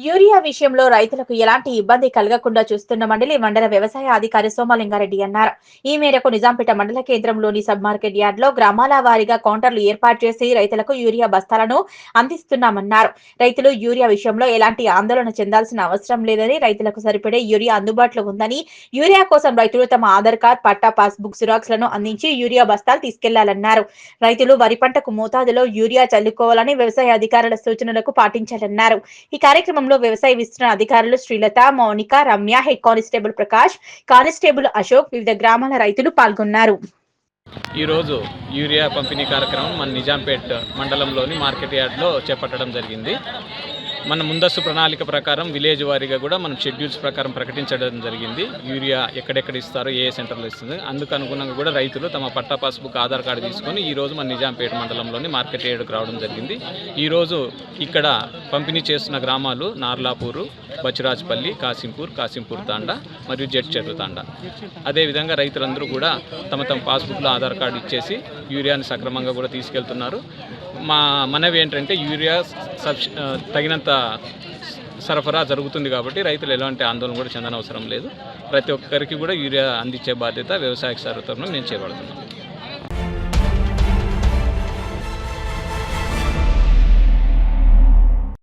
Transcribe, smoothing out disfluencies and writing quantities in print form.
Urea విషయంలో రైతులకు ఎలాంటి ఇబ్బంది కలగకుండా చూస్తున్నామని మండల వ్యవసాయ అధికారి సోమలింగారెడ్డి అన్నారు. ఈ మేరకు నిజాంపేట మండల కేంద్రంలోని సబ్ మార్కెట్ యార్డ్ లో గ్రామాల వారీగా కౌంటర్లు ఏర్పాటు చేసి రైతులకు యూరియా బస్తాలను అందిస్తున్నామన్నారు. రైతులు యూరియా విషయంలో ఎలాంటి ఆందోళన చెందాల్సిన అవసరం లేదని, రైతులకు సరిపడే యూరియా అందుబాటులో ఉందని, యూరియా కోసం రైతులు తమ ఆధార్ కార్డ్, పట్టా, పాస్బుక్ జిరాక్స్ లను అందించి యూరియా బస్తాలు తీసుకెళ్లాలన్నారు. రైతులు వరి పంటకు మోతాదులో యూరియా చల్లుకోవాలని, వ్యవసాయ అధికారుల సూచనలకు పాటించాలన్నారు. ఈ కార్యక్రమంలో వ్యవసాయ విస్తరణ అధికారులు Srilatha, Mounika, Ramya, head constable Prakash, constable Ashok, వివిధ గ్రామాల రైతులు పాల్గొన్నారు. ఈరోజు యూరియా పంపిణీ కార్యక్రమం మన నిజాంపేట్ మండలంలోని మార్కెట్ యార్డ్లో చేపట్టడం జరిగింది. మన ముందస్తు ప్రణాళిక ప్రకారం విలేజ్ వారీగా కూడా మనం షెడ్యూల్స్ ప్రకారం ప్రకటించడం జరిగింది. యూరియా ఎక్కడెక్కడ ఇస్తారో, ఏ సెంటర్లో ఇస్తుంది, అందుకు అనుగుణంగా కూడా రైతులు తమ పట్టా, పాస్బుక్, ఆధార్ కార్డు తీసుకొని ఈరోజు మన నిజాంపేట మండలంలోని మార్కెట్ యార్డ్కి రావడం జరిగింది. ఈరోజు ఇక్కడ పంపిణీ చేస్తున్న గ్రామాలు నార్లాపూరు, బచిరాజ్పల్లి, కాసింపూర్ తాండా మరియు జడ్చెర్రు తాండా. అదేవిధంగా రైతులందరూ కూడా తమ పాస్బుక్లో ఆధార్ కార్డు ఇచ్చేసి యూరియాని సక్రమంగా కూడా తీసుకెళ్తున్నారు. మనవి ఏంటంటే యూరియా తగినంత సరఫరా జరుగుతుంది కాబట్టి రైతులు ఎలాంటి ఆందోళన కూడా చెందనవసరం లేదు. ప్రతి ఒక్కరికి కూడా యూరియా అందించే బాధ్యత వ్యవసాయ శాఖ తరఫున మేము చేపడుతున్నాం.